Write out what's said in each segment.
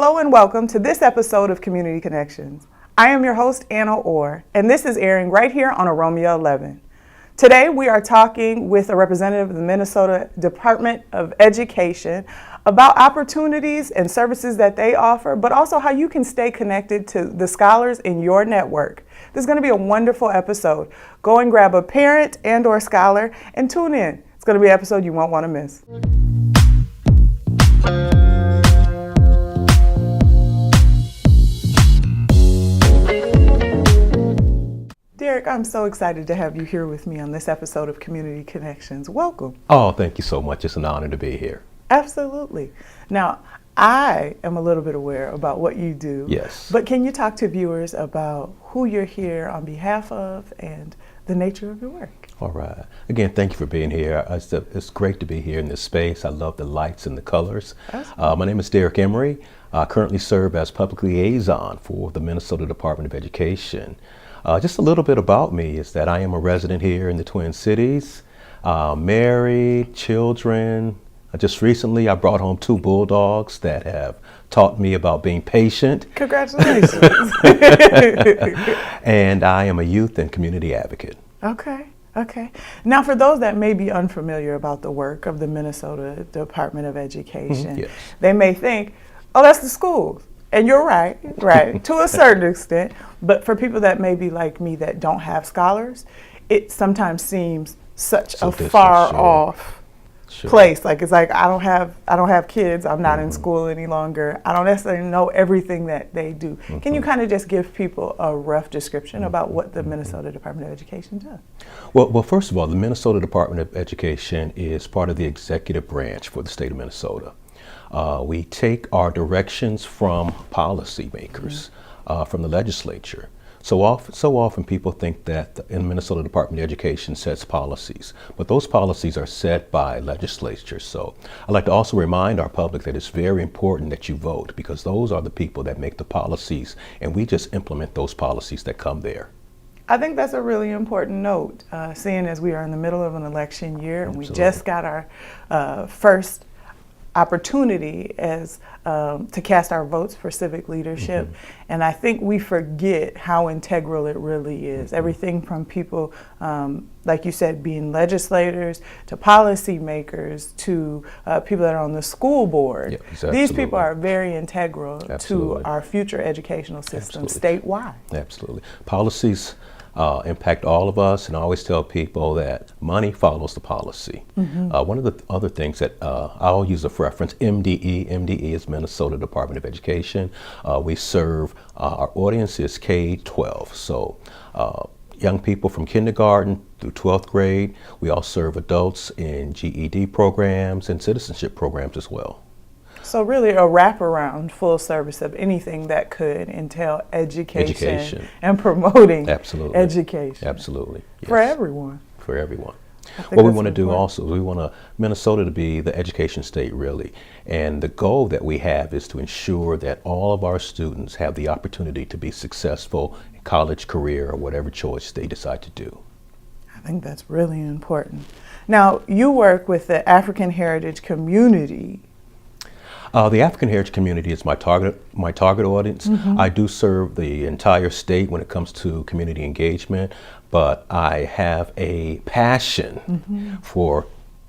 Hello and welcome to this episode of Community Connections. I am your host, Anna Orr, and this is airing right here on OROMIA11. Today we are talking with a representative of the Minnesota Department of Education about opportunities and services that they offer, but also how you can stay connected to the scholars in your network. This is going to be a wonderful episode. Go and grab a parent and or scholar and tune in. It's going to be an episode you won't want to miss. Derek, I'm so excited to have you here with me on this episode of Community Connections. Welcome. Oh, thank you so much. It's an honor to be here. Absolutely. Now, I am a little bit aware about what you do. Yes. But can you talk to viewers about who you're here on behalf of and the nature of your work? All right. Again, thank you for being here. It's great to be here in this space. I love the lights and the colors. My name is Derek Emery. I currently serve as public liaison for the Minnesota Department of Education. Just a little bit about me is that I am a resident here in the Twin Cities, married, children. Just recently I brought home 2 bulldogs that have taught me about being patient. Congratulations. And I am a youth and community advocate. Okay. Now, for those that may be unfamiliar about the work of the Minnesota Department of Education, Yes. They may think, oh, that's the schools. And you're right, to a certain extent. But for people that may be like me that don't have scholars, it sometimes seems such a far off place. Like, it's like I don't have kids. I'm not in school any longer. I don't necessarily know everything that they do. Can you kind of just give people a rough description about what the Minnesota Department of Education does? Well, first of all, the Minnesota Department of Education is part of the executive branch for the state of Minnesota. We take our directions from policymakers, from the legislature. So often people think that the Minnesota Department of Education sets policies, but those policies are set by legislatures. So I'd like to also remind our public that it's very important that you vote, because those are the people that make the policies, and we just implement those policies that come there. I think that's a really important note, seeing as we are in the middle of an election year and we just got our first opportunity as to cast our votes for civic leadership. And I think we forget how integral it really is. Everything from people, like you said, being legislators, to policymakers, to people that are on the school board. These people are very integral to our future educational system statewide. Absolutely. Policies impact all of us, and I always tell people that money follows the policy. One of the other things that I'll use a reference, MDE. MDE is Minnesota Department of Education. We serve, our audience is K-12, so young people from kindergarten through 12th grade. We also serve adults in GED programs and citizenship programs as well. So really a wraparound full service of anything that could entail education. And promoting education. Absolutely. Yes. For everyone. For everyone. What we want to do also is we want Minnesota to be the education state, really. And the goal that we have is to ensure that all of our students have the opportunity to be successful in college, career, or whatever choice they decide to do. I think that's really important. Now, you work with the African heritage community. The African heritage community is my target audience. I do serve the entire state when it comes to community engagement, but I have a passion for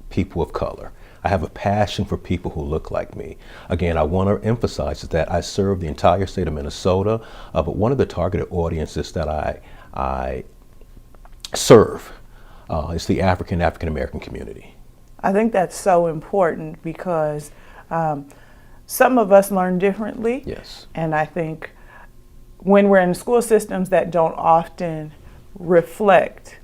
people of color. I have a passion for people who look like me. Again, I want to emphasize that I serve the entire state of Minnesota, but one of the targeted audiences that I serve is the African American community. I think that's so important because some of us learn differently. Yes. And I think when we're in school systems that don't often reflect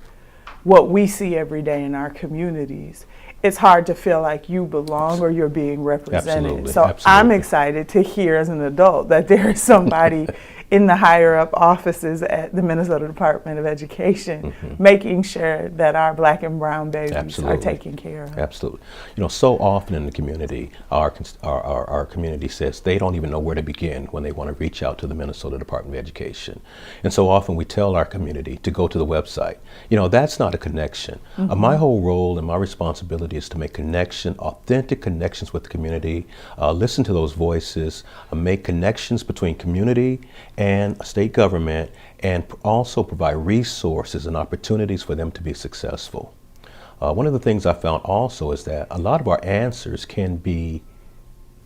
what we see every day in our communities, it's hard to feel like you belong or you're being represented. So I'm excited to hear as an adult that there is somebody in the higher up offices at the Minnesota Department of Education, making sure that our black and brown babies Absolutely. are taken care of. Absolutely. You know, so often in the community, our community says they don't even know where to begin when they want to reach out to the Minnesota Department of Education. And so often we tell our community to go to the website. You know, that's not a connection. My whole role and my responsibility is to make authentic connections with the community, listen to those voices, make connections between community and state government, and also provide resources and opportunities for them to be successful. One of the things I found also is that a lot of our answers can be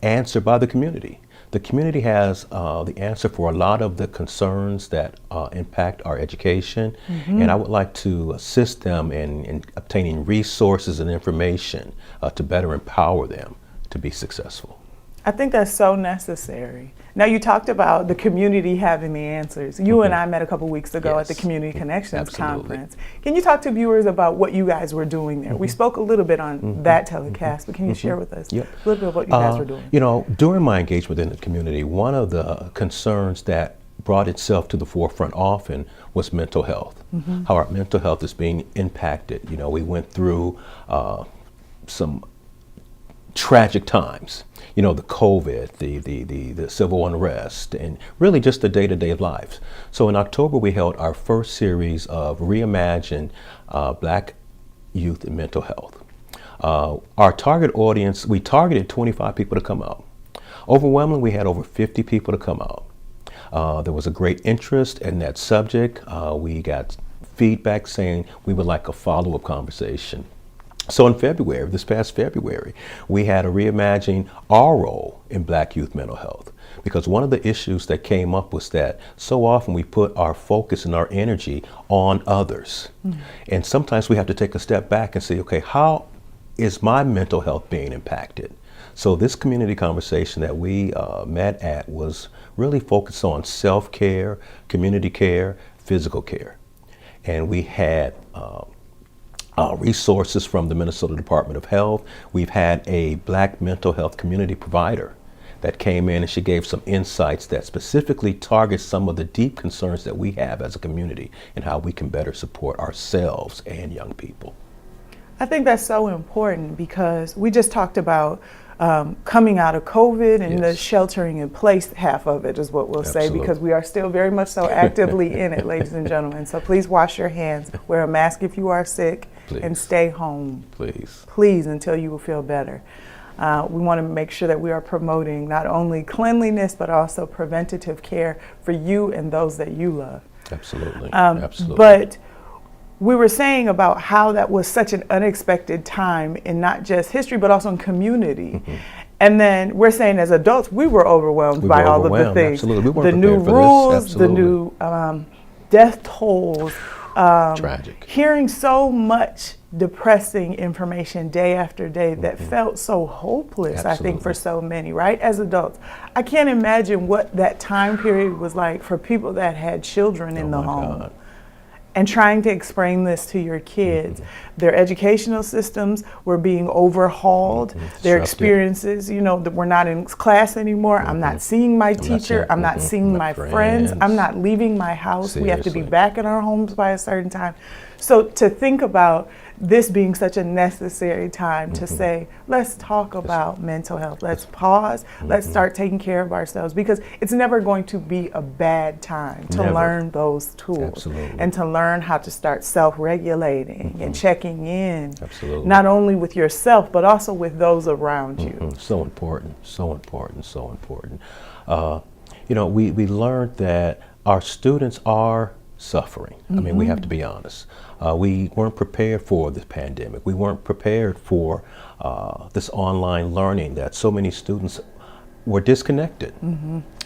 answered by the community. The community has the answer for a lot of the concerns that impact our education, and I would like to assist them in obtaining resources and information to better empower them to be successful. I think that's so necessary. Now, you talked about the community having the answers. You and I met a couple weeks ago at the Community Connections Conference. Can you talk to viewers about what you guys were doing there? We spoke a little bit on that telecast, but can you share with us a little bit of what you guys were doing? You know, during my engagement in the community, one of the concerns that brought itself to the forefront often was mental health, how our mental health is being impacted. You know, we went through some tragic times, you know, the COVID, the civil unrest, and really just the day-to-day lives. So in October, we held our first series of Reimagine Black Youth and Mental Health. Our target audience, we targeted 25 people to come out. Overwhelmingly, we had over 50 people to come out. There was a great interest in that subject. We got feedback saying we would like a follow-up conversation. So in February, this past February, we had a Reimagine our role in Black youth mental health. Because one of the issues that came up was that so often we put our focus and our energy on others. And sometimes we have to take a step back and say, okay, how is my mental health being impacted? So this community conversation that we met at was really focused on self-care, community care, physical care. And we had resources from the Minnesota Department of Health. We've had a Black mental health community provider that came in, and she gave some insights that specifically target some of the deep concerns that we have as a community and how we can better support ourselves and young people. I think that's so important because we just talked about coming out of COVID and the sheltering in place half of it is what we'll say, because we are still very much so actively in it, ladies and gentlemen. So please wash your hands, wear a mask if you are sick, and stay home. Please, until you will feel better. We want to make sure that we are promoting not only cleanliness, but also preventative care for you and those that you love. Absolutely. But we were saying about how that was such an unexpected time in not just history, but also in community. And then we're saying as adults, we were overwhelmed by all of the things. Absolutely. We weren't the new prepared for rules, this. the new death tolls. Tragic. Hearing so much depressing information day after day that felt so hopeless, I think, for so many, right? As adults, I can't imagine what that time period was like for people that had children in the home. God. And trying to explain this to your kids. Their educational systems were being overhauled. Their experiences, you know, that we're not in class anymore. I'm not seeing my teacher. I'm not seeing my friends. I'm not leaving my house. We have to be back in our homes by a certain time. So to think about this being such a necessary time to say, let's talk about mental health. Let's pause. Let's start taking care of ourselves, because it's never going to be a bad time to learn those tools and to learn how to start self-regulating and checking in, not only with yourself, but also with those around you. So important, so important, so important. You know, we learned that our students are suffering. I mean, we have to be honest. We weren't prepared for this pandemic. We weren't prepared for this online learning that so many students were disconnected,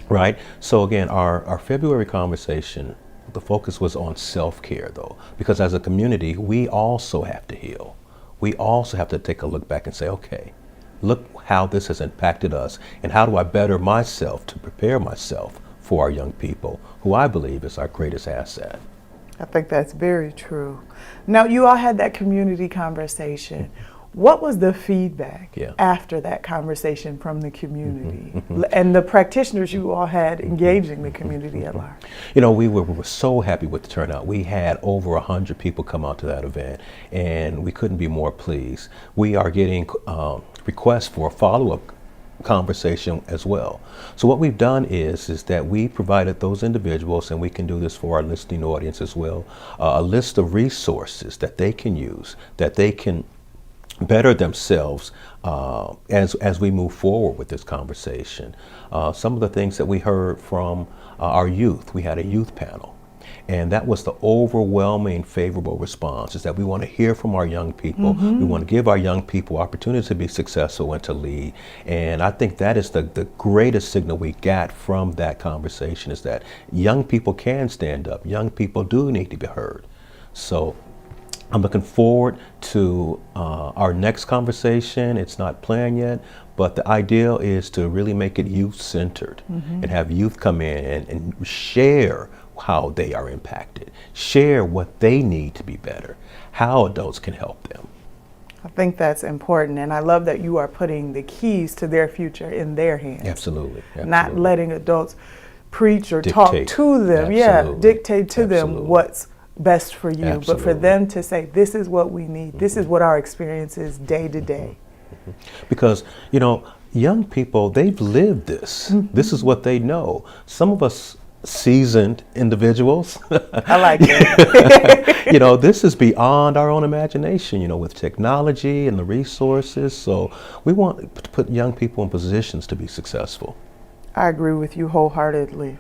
right? So again, our February conversation, the focus was on self-care though, because as a community, we also have to heal. We also have to take a look back and say, okay, look how this has impacted us, and how do I better myself to prepare myself for our young people, who I believe is our greatest asset. I think that's very true. Now, you all had that community conversation. What was the feedback Yeah. after that conversation from the community and the practitioners you all had engaging the community at large? You know, we were so happy with the turnout. We had over 100 people come out to that event, and we couldn't be more pleased. We are getting requests for a follow-up conversation as well. So what we've done is that we provided those individuals, and we can do this for our listening audience as well, a list of resources that they can use, that they can better themselves as we move forward with this conversation. Some of the things that we heard from our youth, we had a youth panel, and that was the overwhelming favorable response, is that we want to hear from our young people. We want to give our young people opportunities to be successful and to lead. And I think that is the greatest signal we got from that conversation, is that young people can stand up. Young people do need to be heard. So I'm looking forward to our next conversation. It's not planned yet, but the ideal is to really make it youth-centered and have youth come in and share how they are impacted, share what they need to be better, how adults can help them. I think that's important, and I love that you are putting the keys to their future in their hands. Absolutely. Not letting adults preach or Dictate. talk to them. Absolutely. Dictate to Absolutely. them what's best for you, Absolutely. but for them to say, this is what we need, this is what our experience is day to day. Because, you know, young people, they've lived this. This is what they know. Some of us seasoned individuals, I like it. you know, this is beyond our own imagination, you know, with technology and the resources. So we want to put young people in positions to be successful. I agree with you wholeheartedly.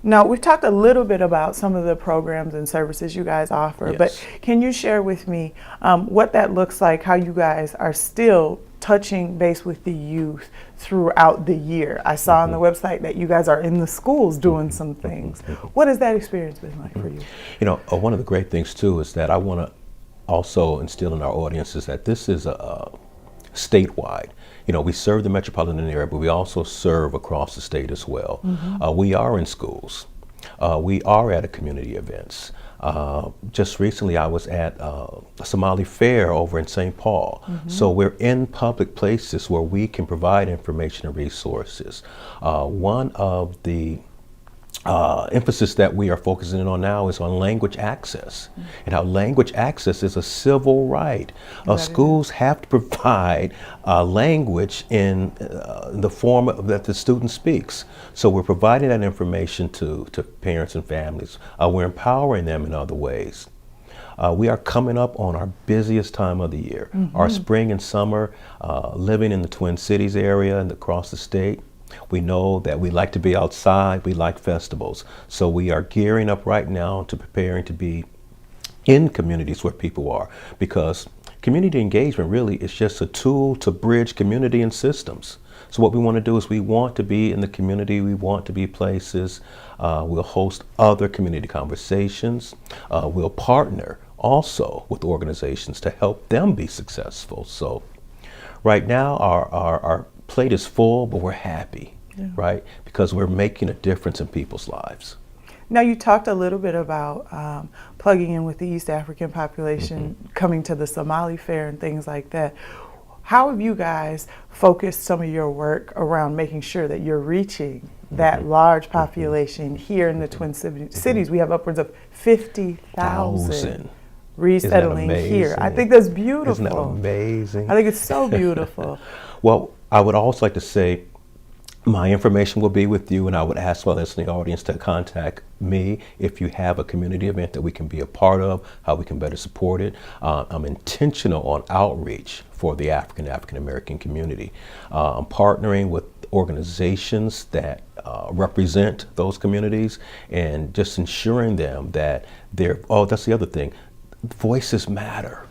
Now, we've talked a little bit about some of the programs and services you guys offer, Yes. but can you share with me what that looks like, how you guys are still touching base with the youth throughout the year? I saw on the website that you guys are in the schools doing some things. What has that experience been like for you? You know, one of the great things too is that I want to also instill in our audience is that this is a statewide. You know, we serve the metropolitan area, but we also serve across the state as well. We are in schools. We are at community events. Just recently I was at a Somali fair over in St. Paul. So we're in public places where we can provide information and resources. One of the emphasis that we are focusing on now is on language access, and how language access is a civil right. Schools have to provide language in the form that the student speaks. So we're providing that information to parents and families. We're empowering them in other ways. We are coming up on our busiest time of the year, our spring and summer, living in the Twin Cities area and across the state. We know that we like to be outside, we like festivals. So we are gearing up right now to preparing to be in communities where people are, because community engagement really is just a tool to bridge community and systems. So what we want to do is we want to be in the community, we want to be places. We'll host other community conversations. We'll partner also with organizations to help them be successful. So right now our plate is full, but we're happy, right? Because we're making a difference in people's lives. Now, you talked a little bit about plugging in with the East African population, coming to the Somali fair and things like that. How have you guys focused some of your work around making sure that you're reaching that large population here in the Twin Cities? We have upwards of 50,000 resettling here. I think that's beautiful. Isn't that amazing? I think it's so beautiful. Well, I would also like to say my information will be with you, and I would ask our listening audience to contact me if you have a community event that we can be a part of, how we can better support it. I'm intentional on outreach for the African American community. I'm partnering with organizations that represent those communities and just ensuring them that that's the other thing, voices matter.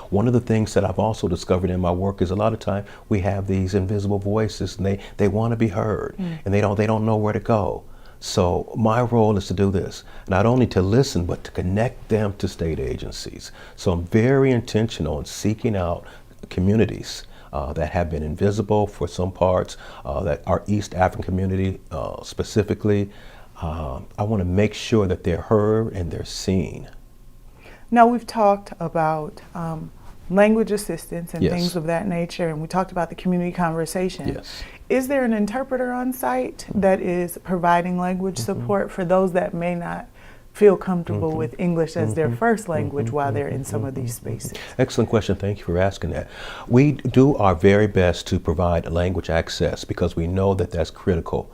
One of the things that I've also discovered in my work is a lot of time we have these invisible voices, and they want to be heard, and they don't know where to go. So my role is to do this, not only to listen, but to connect them to state agencies. So I'm very intentional in seeking out communities that have been invisible for some parts, that our East African community specifically. I want to make sure that they're heard and they're seen. Now, we've talked about language assistance and Yes. things of that nature, and we talked about the community conversation. Yes. Is there an interpreter on site that is providing language support for those that may not feel comfortable with English as their first language while they're in some of these spaces? Excellent question. Thank you for asking that. We do our very best to provide language access because we know that that's critical.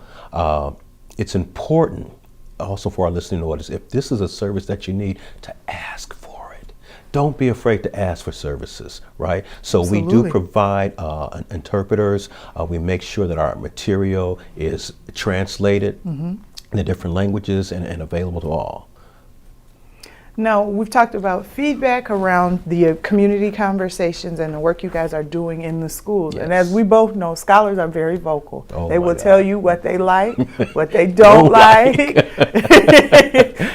It's important also for our listening audience, if this is a service that you need, to ask for it. Don't be afraid to ask for services, right? So we do Absolutely. provide interpreters. We make sure that our material is translated in the different languages and available to all. Now, we've talked about feedback around the community conversations and the work you guys are doing in the schools. And as Yes. we both know, scholars are very vocal. Oh They my will God. tell you what they like, what they don't like.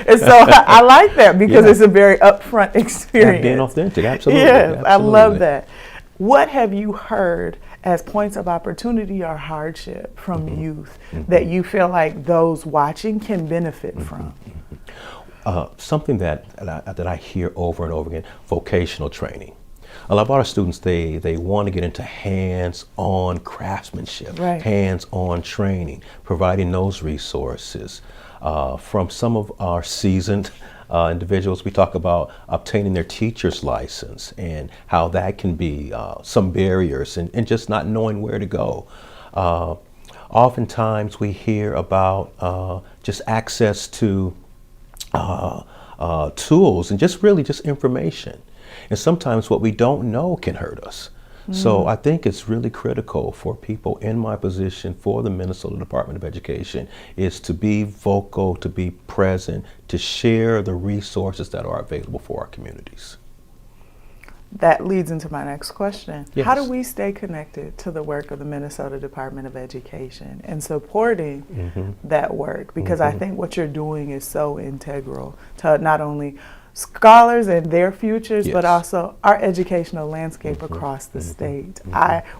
And so I like that because Yeah. it's a very upfront experience. Being authentic, absolutely. Yes, I love absolutely. that. What have you heard as points of opportunity or hardship from youth that you feel like those watching can benefit from? Something that I hear over and over again, vocational training. A lot of our students, they want to get into hands-on craftsmanship, Right. hands-on training, providing those resources. From some of our seasoned individuals, we talk about obtaining their teacher's license and how that can be some barriers and just not knowing where to go. Oftentimes we hear about just access to tools and just information. And sometimes what we don't know can hurt us. So I think it's really critical for people in my position for the Minnesota Department of Education is to be vocal, to be present, to share the resources that are available for our communities. That leads into my next question. Yes. How do we stay connected to the work of the Minnesota Department of Education and supporting that work? Because I think what you're doing is so integral to not only scholars and their futures, but Yes. also our educational landscape across the state.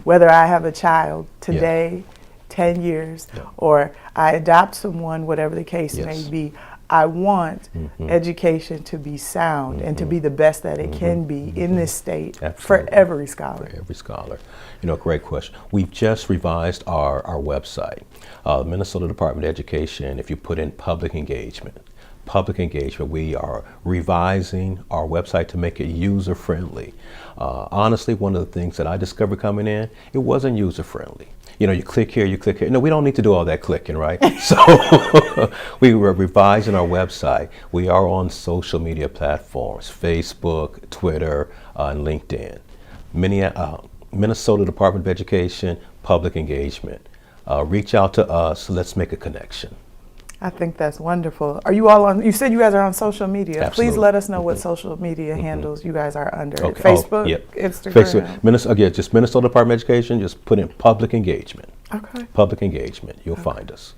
Whether I have a child today, 10 years, Yeah. or I adopt someone, whatever the case may Yes. be, I want education to be sound and to be the best that it can be in this state for Absolutely. every scholar. For every scholar. You know, great question. We've just revised our website. Minnesota Department of Education, if you put in public engagement, we are revising our website to make it user-friendly. Honestly, one of the things that I discovered coming in, it wasn't user-friendly. You know, you click here, you click here. No, we don't need to do all that clicking, right? So we were revising our website. We are on social media platforms, Facebook, Twitter, and LinkedIn. Minnesota Department of Education, public engagement. Reach out to us. Let's make a connection. I think that's wonderful. Are you all on, you said you guys are on social media. Absolutely. Please let us know what social media handles you guys are under. Okay. Facebook, Yeah. Instagram. Facebook, again, just Minnesota Department of Education, just put in public engagement. Okay. Public engagement, you'll find us.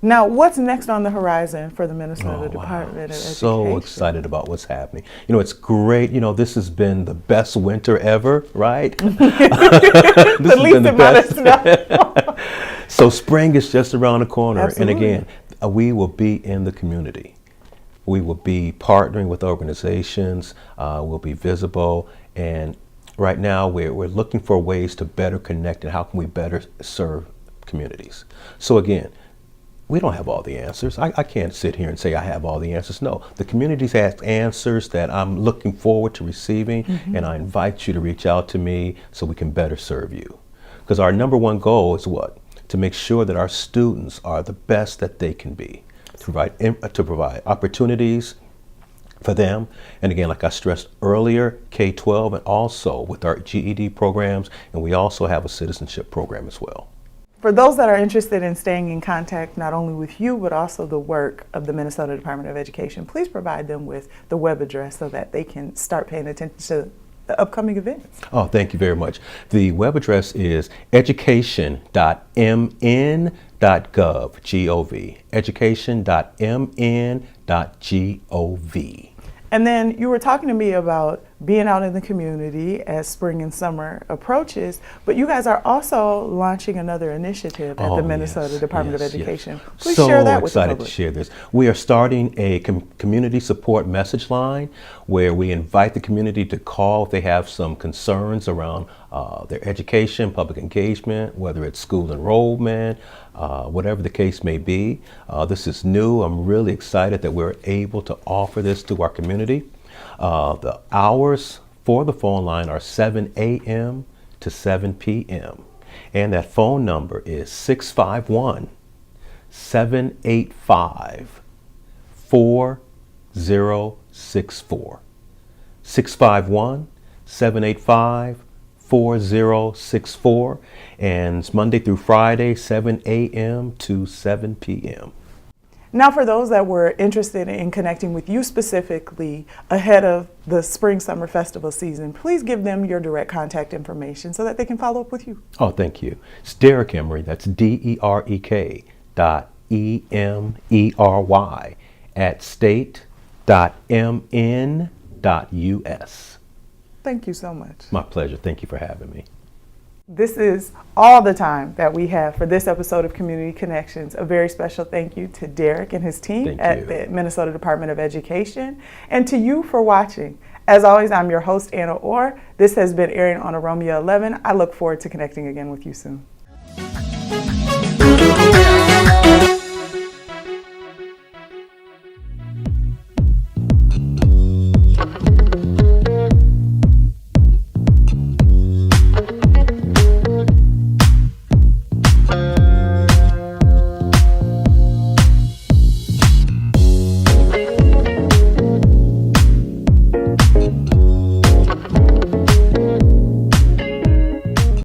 Now, what's next on the horizon for the Minnesota Oh, wow. Department of Education? So excited about what's happening. You know, it's great. You know, this has been the best winter ever, right? This At has least been the it might have best. snowed. So spring is just around the corner. Absolutely. And again, we will be in the community. We will be partnering with organizations. We'll be visible. And right now, we're looking for ways to better connect and how can we better serve communities. So again, we don't have all the answers. I can't sit here and say I have all the answers. No, the communities has answers that I'm looking forward to receiving, and I invite you to reach out to me so we can better serve you. Because our number one goal is what? To make sure that our students are the best that they can be, to provide opportunities for them. And again, like I stressed earlier, K-12 and also with our GED programs, and we also have a citizenship program as well. For those that are interested in staying in contact not only with you, but also the work of the Minnesota Department of Education, please provide them with the web address so that they can start paying attention to the upcoming events. Oh, thank you very much. The web address is education.mn.gov, G-O-V, education.mn.gov. And then you were talking to me about being out in the community as spring and summer approaches, but you guys are also launching another initiative at the Minnesota Department of Education. Please share that with the public. So excited to share this. We are starting a community support message line where we invite the community to call if they have some concerns around their education, public engagement, whether it's school enrollment, whatever the case may be. This is new. I'm really excited that we're able to offer this to our community. The hours for the phone line are 7 a.m. to 7 p.m. And that phone number is 651-785-4064. 651-785-4064. And it's Monday through Friday, 7 a.m. to 7 p.m. Now, for those that were interested in connecting with you specifically ahead of the Spring Summer Festival season, please give them your direct contact information so that they can follow up with you. Oh, thank you. It's Derek Emery. That's DEREK.EMERY at state.mn.us. Thank you so much. My pleasure. Thank you for having me. This is all the time that we have for this episode of Community Connections. A very special thank you to Derek and his team at the Minnesota Department of Education, and to you for watching. As always, I'm your host, Anna Orr. This has been airing on OROMIA11. I look forward to connecting again with you soon.